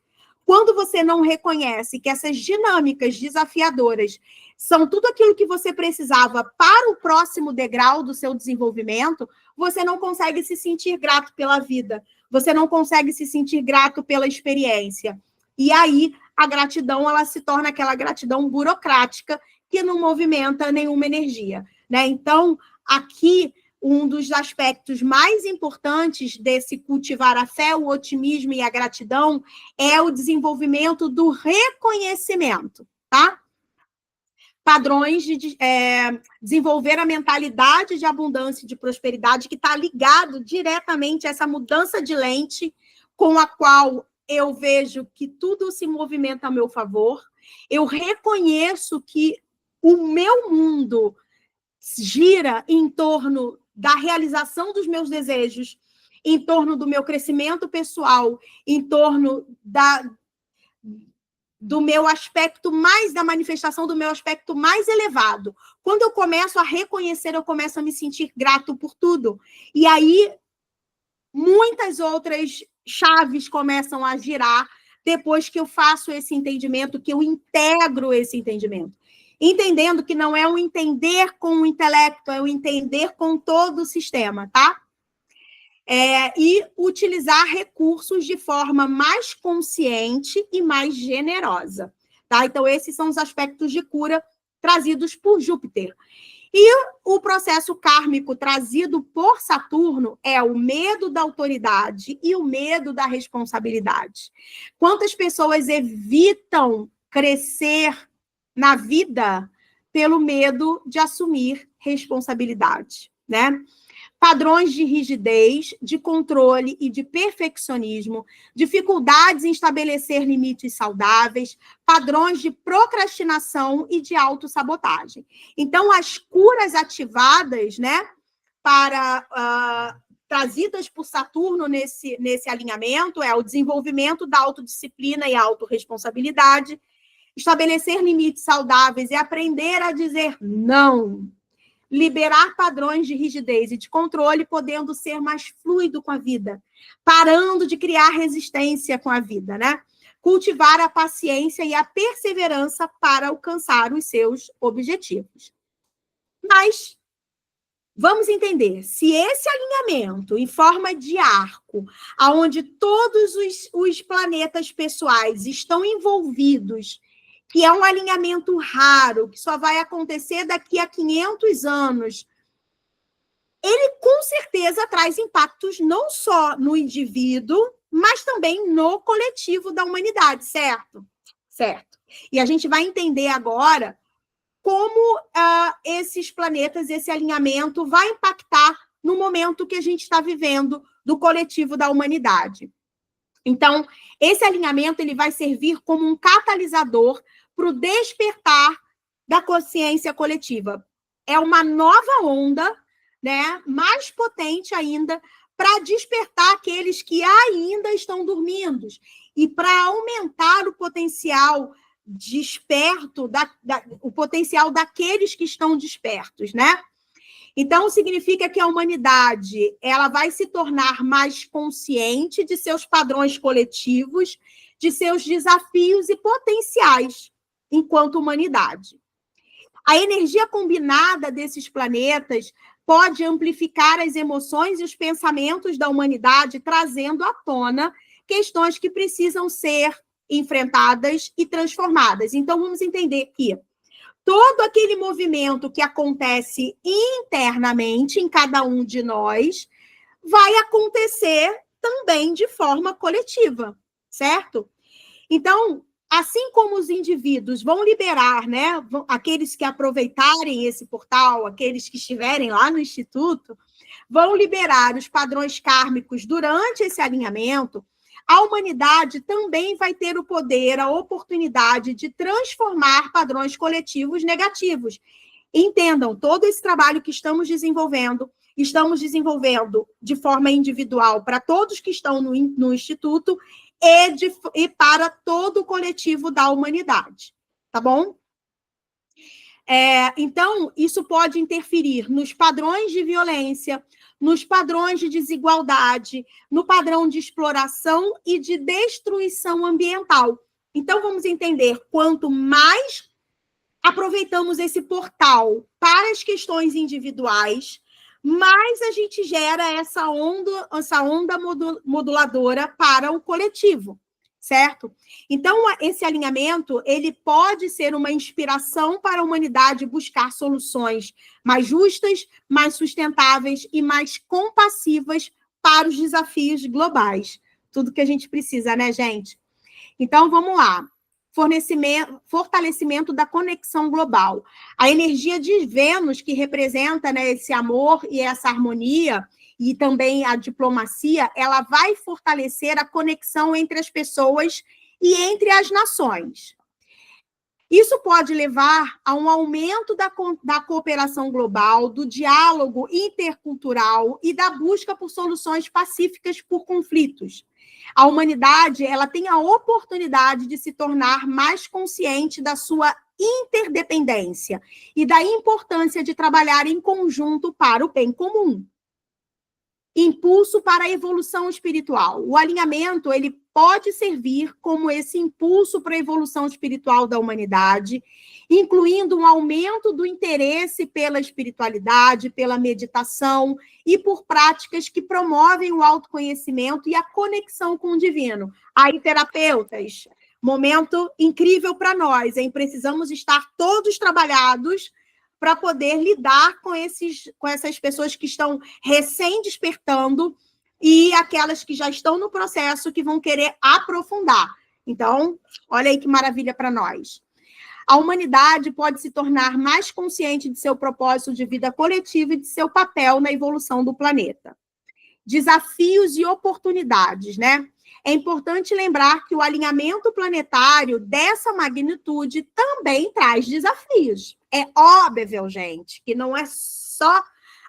Quando você não reconhece que essas dinâmicas desafiadoras são tudo aquilo que você precisava para o próximo degrau do seu desenvolvimento, você não consegue se sentir grato pela vida, você não consegue se sentir grato pela experiência. E aí, a gratidão, ela se torna aquela gratidão burocrática que não movimenta nenhuma energia, né? Então, aqui, um dos aspectos mais importantes desse cultivar a fé, o otimismo e a gratidão é o desenvolvimento do reconhecimento, tá? Padrões de desenvolver a mentalidade de abundância e de prosperidade, que está ligado diretamente a essa mudança de lente com a qual eu vejo que tudo se movimenta a meu favor. Eu reconheço que o meu mundo gira em torno da realização dos meus desejos, em torno do meu crescimento pessoal, em torno do meu aspecto mais, da manifestação do meu aspecto mais elevado. Quando eu começo a reconhecer, eu começo a me sentir grato por tudo. E aí, muitas outras chaves começam a girar depois que eu faço esse entendimento, que eu integro esse entendimento. Entendendo que não é um entender com o intelecto, é um entender com todo o sistema, tá? E utilizar recursos de forma mais consciente e mais generosa, tá? Então, esses são os aspectos de cura trazidos por Júpiter. E o processo kármico trazido por Saturno é o medo da autoridade e o medo da responsabilidade. Quantas pessoas evitam crescer na vida pelo medo de assumir responsabilidade, né? Padrões de rigidez, de controle e de perfeccionismo, dificuldades em estabelecer limites saudáveis, padrões de procrastinação e de autossabotagem. Então, as curas ativadas, né, trazidas por Saturno nesse alinhamento, é o desenvolvimento da autodisciplina e autorresponsabilidade, estabelecer limites saudáveis e aprender a dizer não. Liberar padrões de rigidez e de controle, podendo ser mais fluido com a vida, parando de criar resistência com a vida, né? Cultivar a paciência e a perseverança para alcançar os seus objetivos. Mas vamos entender, se esse alinhamento em forma de arco, onde todos os planetas pessoais estão envolvidos, que é um alinhamento raro, que só vai acontecer daqui a 500 anos, ele com certeza traz impactos não só no indivíduo, mas também no coletivo da humanidade, certo? Certo. E a gente vai entender agora como esses planetas, esse alinhamento vai impactar no momento que a gente está vivendo do coletivo da humanidade. Então, esse alinhamento ele vai servir como um catalisador para o despertar da consciência coletiva. É uma nova onda, né, mais potente ainda, para despertar aqueles que ainda estão dormindo e para aumentar o potencial desperto, o potencial daqueles que estão despertos, né? Então, significa que a humanidade ela vai se tornar mais consciente de seus padrões coletivos, de seus desafios e potenciais enquanto humanidade. A energia combinada desses planetas pode amplificar as emoções e os pensamentos da humanidade, trazendo à tona questões que precisam ser enfrentadas e transformadas. Então, vamos entender que todo aquele movimento que acontece internamente em cada um de nós vai acontecer também de forma coletiva, certo? Então, assim como os indivíduos vão liberar, né, aqueles que aproveitarem esse portal, aqueles que estiverem lá no Instituto, vão liberar os padrões kármicos durante esse alinhamento, a humanidade também vai ter o poder, a oportunidade de transformar padrões coletivos negativos. Entendam, todo esse trabalho que estamos desenvolvendo estamos desenvolvendo de forma individual para todos que estão no Instituto e para todo o coletivo da humanidade, tá bom? Então, isso pode interferir nos padrões de violência, nos padrões de desigualdade, no padrão de exploração e de destruição ambiental. Então, vamos entender, quanto mais aproveitamos esse portal para as questões individuais, mais a gente gera essa onda moduladora para o coletivo, certo? Então, esse alinhamento, ele pode ser uma inspiração para a humanidade buscar soluções mais justas, mais sustentáveis e mais compassivas para os desafios globais. Tudo que a gente precisa, né, gente? Então, vamos lá. Fortalecimento da conexão global. A energia de Vênus, que representa, né, esse amor e essa harmonia, e também a diplomacia, ela vai fortalecer a conexão entre as pessoas e entre as nações. Isso pode levar a um aumento da cooperação global, do diálogo intercultural e da busca por soluções pacíficas por conflitos. A humanidade, ela tem a oportunidade de se tornar mais consciente da sua interdependência e da importância de trabalhar em conjunto para o bem comum. Impulso para a evolução espiritual. O alinhamento, ele pode servir como esse impulso para a evolução espiritual da humanidade, incluindo um aumento do interesse pela espiritualidade, pela meditação e por práticas que promovem o autoconhecimento e a conexão com o divino. Aí, terapeutas, momento incrível para nós, hein? Precisamos estar todos trabalhados para poder lidar com essas pessoas que estão recém-despertando e aquelas que já estão no processo que vão querer aprofundar. Então, olha aí que maravilha para nós. A humanidade pode se tornar mais consciente de seu propósito de vida coletiva e de seu papel na evolução do planeta. Desafios e oportunidades, né? É importante lembrar que o alinhamento planetário dessa magnitude também traz desafios. É óbvio, gente, que não é só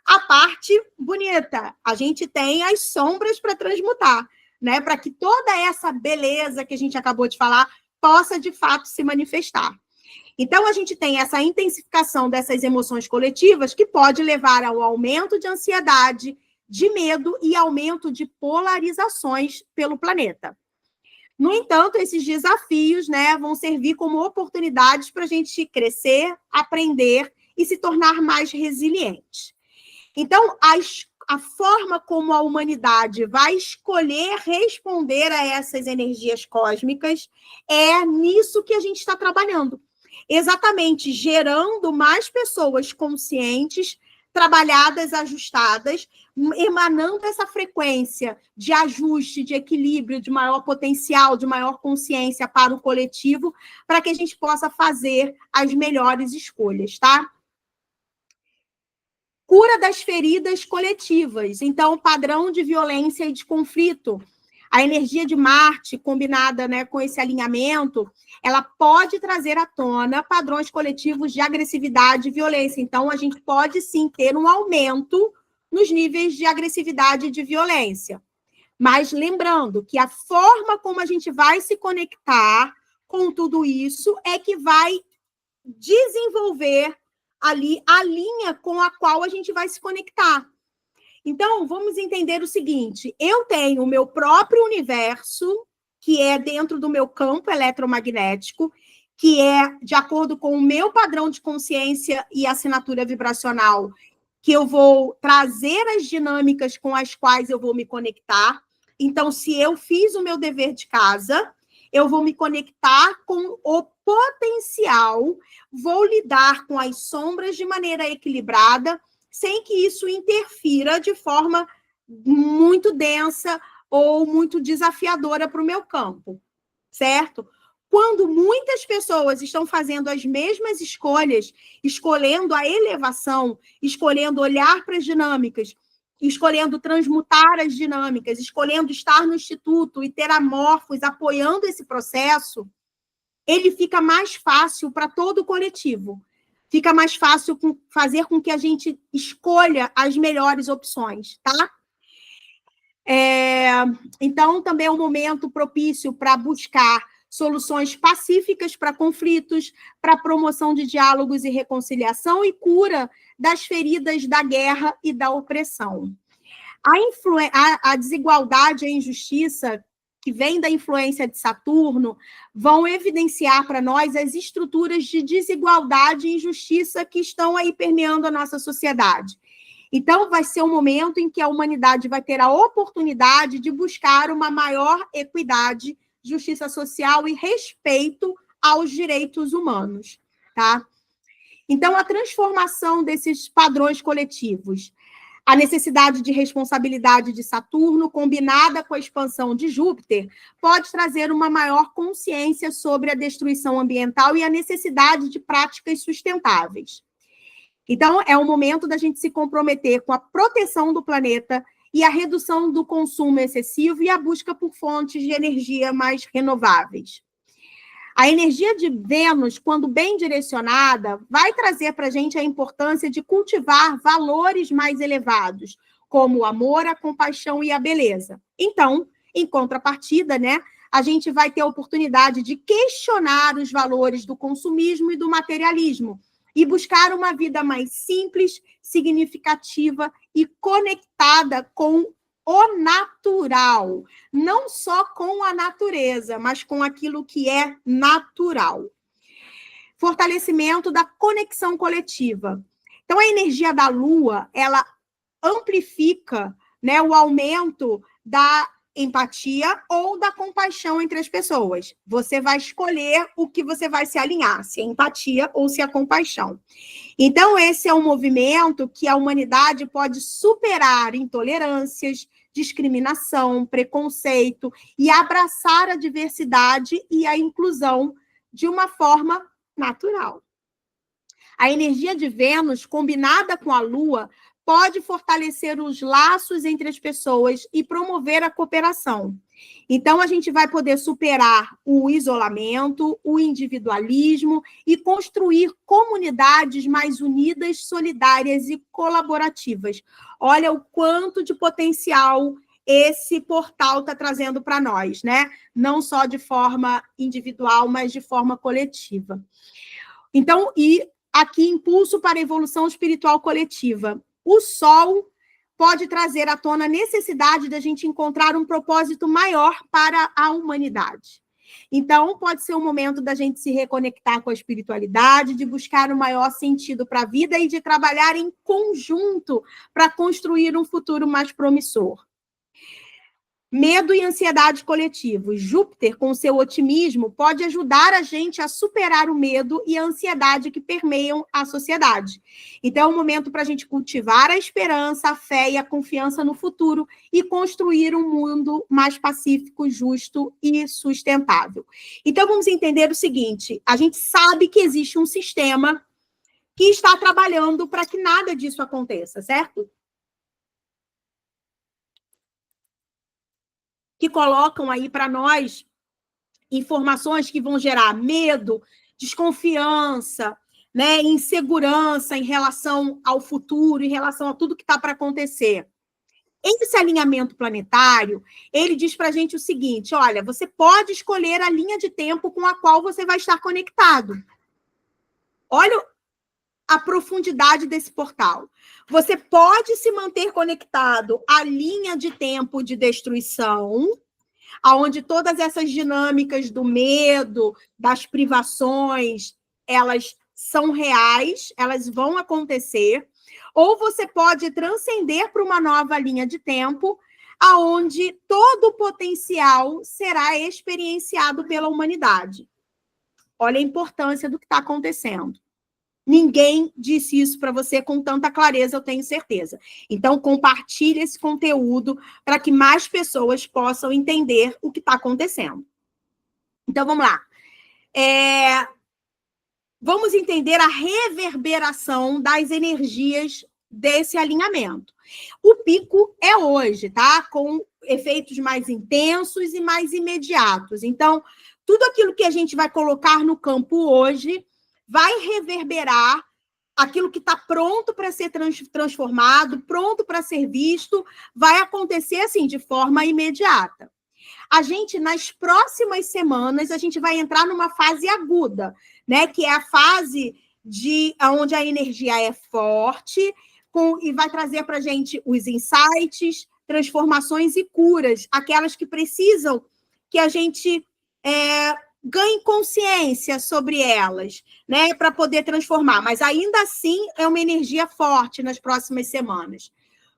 a parte bonita. A gente tem as sombras para transmutar, né? Para que toda essa beleza que a gente acabou de falar possa, de fato, se manifestar. Então, a gente tem essa intensificação dessas emoções coletivas que pode levar ao aumento de ansiedade, de medo e aumento de polarizações pelo planeta. No entanto, esses desafios, né, vão servir como oportunidades para a gente crescer, aprender e se tornar mais resiliente. Então, a forma como a humanidade vai escolher responder a essas energias cósmicas é nisso que a gente está trabalhando. Exatamente, gerando mais pessoas conscientes, trabalhadas, ajustadas, emanando essa frequência de ajuste, de equilíbrio, de maior potencial, de maior consciência para o coletivo, para que a gente possa fazer as melhores escolhas, tá? Cura das feridas coletivas. Então, padrão de violência e de conflito. A energia de Marte, combinada, né, com esse alinhamento, ela pode trazer à tona padrões coletivos de agressividade e violência. Então, a gente pode, sim, ter um aumento nos níveis de agressividade e de violência. Mas lembrando que a forma como a gente vai se conectar com tudo isso é que vai desenvolver ali a linha com a qual a gente vai se conectar. Então, vamos entender o seguinte, eu tenho o meu próprio universo, que é dentro do meu campo eletromagnético, que é de acordo com o meu padrão de consciência e assinatura vibracional, que eu vou trazer as dinâmicas com as quais eu vou me conectar. Então, se eu fiz o meu dever de casa, eu vou me conectar com o potencial, vou lidar com as sombras de maneira equilibrada, sem que isso interfira de forma muito densa ou muito desafiadora para o meu campo, certo? Quando muitas pessoas estão fazendo as mesmas escolhas, escolhendo a elevação, escolhendo olhar para as dinâmicas, escolhendo transmutar as dinâmicas, escolhendo estar no instituto e ter amorfos apoiando esse processo, ele fica mais fácil para todo o coletivo. fica mais fácil fazer com que a gente escolha as melhores opções, tá? Então, também é um momento propício para buscar soluções pacíficas para conflitos, para promoção de diálogos e reconciliação e cura das feridas da guerra e da opressão. A desigualdade e a injustiça que vem da influência de Saturno vão evidenciar para nós as estruturas de desigualdade e injustiça que estão aí permeando a nossa sociedade. Então, vai ser um momento em que a humanidade vai ter a oportunidade de buscar uma maior equidade, justiça social e respeito aos direitos humanos, tá? Então, a transformação desses padrões coletivos, a necessidade de responsabilidade de Saturno, combinada com a expansão de Júpiter, pode trazer uma maior consciência sobre a destruição ambiental e a necessidade de práticas sustentáveis. Então, é o momento da gente se comprometer com a proteção do planeta e a redução do consumo excessivo e a busca por fontes de energia mais renováveis. A energia de Vênus, quando bem direcionada, vai trazer para a gente a importância de cultivar valores mais elevados, como o amor, a compaixão e a beleza. Então, em contrapartida, né, a gente vai ter a oportunidade de questionar os valores do consumismo e do materialismo, e buscar uma vida mais simples, significativa e conectada com o natural. Não só com a natureza, mas com aquilo que é natural. Fortalecimento da conexão coletiva. Então, a energia da Lua, ela amplifica, né, o aumento da empatia ou da compaixão entre as pessoas. Você vai escolher o que você vai se alinhar, se é empatia ou se é compaixão. Então, esse é um movimento que a humanidade pode superar intolerâncias, discriminação, preconceito e abraçar a diversidade e a inclusão de uma forma natural. A energia de Vênus, combinada com a Lua, pode fortalecer os laços entre as pessoas e promover a cooperação. Então, a gente vai poder superar o isolamento, o individualismo e construir comunidades mais unidas, solidárias e colaborativas. Olha o quanto de potencial esse portal está trazendo para nós, né? Não só de forma individual, mas de forma coletiva. Então, e aqui, impulso para a evolução espiritual coletiva. O Sol pode trazer à tona a necessidade da gente encontrar um propósito maior para a humanidade. Então, pode ser um momento da gente se reconectar com a espiritualidade, de buscar um maior sentido para a vida e de trabalhar em conjunto para construir um futuro mais promissor. Medo e ansiedade coletivos. Júpiter, com seu otimismo, pode ajudar a gente a superar o medo e a ansiedade que permeiam a sociedade. Então, é um momento para a gente cultivar a esperança, a fé e a confiança no futuro e construir um mundo mais pacífico, justo e sustentável. Então, vamos entender o seguinte: a gente sabe que existe um sistema que está trabalhando para que nada disso aconteça, certo? Que colocam aí para nós informações que vão gerar medo, desconfiança, né, insegurança em relação ao futuro, em relação a tudo que está para acontecer. Esse alinhamento planetário, ele diz para a gente o seguinte: olha, você pode escolher a linha de tempo com a qual você vai estar conectado. Olha a profundidade desse portal. Você pode se manter conectado à linha de tempo de destruição, onde todas essas dinâmicas do medo, das privações, elas são reais, elas vão acontecer, ou você pode transcender para uma nova linha de tempo, onde todo o potencial será experienciado pela humanidade. Olha a importância do que está acontecendo. Ninguém disse isso para você com tanta clareza, eu tenho certeza. Então, compartilhe esse conteúdo para que mais pessoas possam entender o que está acontecendo. Então, vamos lá. Vamos entender a reverberação das energias desse alinhamento. O pico é hoje, tá? Com efeitos mais intensos e mais imediatos. Então, tudo aquilo que a gente vai colocar no campo hoje vai reverberar aquilo que está pronto para ser transformado, pronto para ser visto, vai acontecer assim, de forma imediata. A gente, nas próximas semanas, a gente vai entrar numa fase aguda, né? Que é a fase onde a energia é forte e vai trazer para a gente os insights, transformações e curas, aquelas que precisam que a gente ganhe consciência sobre elas, né? Para poder transformar. Mas ainda assim é uma energia forte nas próximas semanas.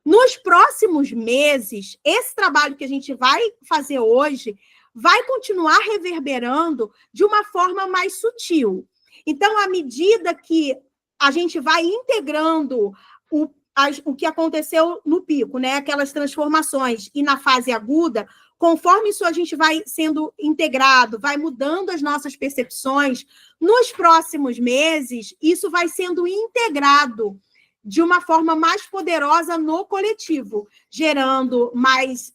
Nos próximos meses, esse trabalho que a gente vai fazer hoje vai continuar reverberando de uma forma mais sutil. Então, à medida que a gente vai integrando o que aconteceu no pico, né? Aquelas transformações, e na fase aguda, conforme isso a gente vai sendo integrado, vai mudando as nossas percepções, nos próximos meses, isso vai sendo integrado de uma forma mais poderosa no coletivo, gerando mais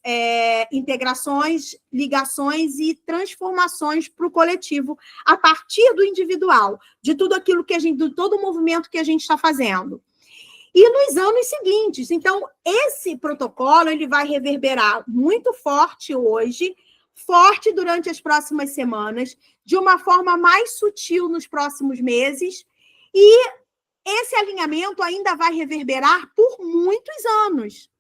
integrações, ligações e transformações para o coletivo a partir do individual, de tudo aquilo que de todo o movimento que a gente está fazendo. E nos anos seguintes. Então, esse protocolo ele vai reverberar muito forte hoje, forte durante as próximas semanas, de uma forma mais sutil nos próximos meses, e esse alinhamento ainda vai reverberar por muitos anos.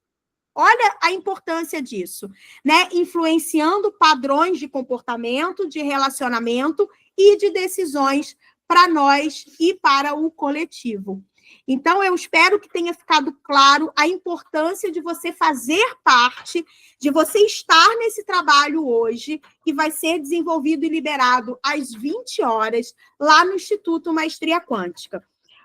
Olha a importância disso, né? Influenciando padrões de comportamento, de relacionamento e de decisões para nós e para o coletivo. Então, eu espero que tenha ficado claro a importância de você fazer parte, de você estar nesse trabalho hoje, que vai ser desenvolvido e liberado às 20 horas, lá no Instituto Maestria Quântica.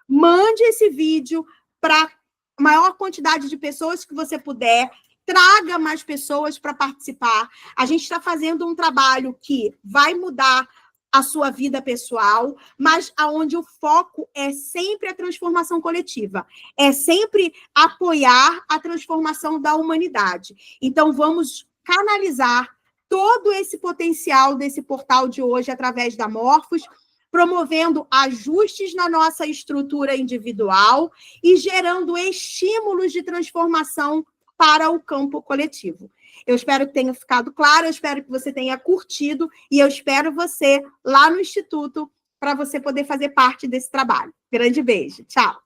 Mande esse vídeo para a maior quantidade de pessoas que você puder, traga mais pessoas para participar. A gente está fazendo um trabalho que vai mudar a sua vida pessoal, mas aonde o foco é sempre a transformação coletiva, é sempre apoiar a transformação da humanidade. Então, vamos canalizar todo esse potencial desse portal de hoje através da Morfos, promovendo ajustes na nossa estrutura individual e gerando estímulos de transformação para o campo coletivo. Eu espero que tenha ficado claro, eu espero que você tenha curtido e eu espero você lá no Instituto para você poder fazer parte desse trabalho. Grande beijo. Tchau.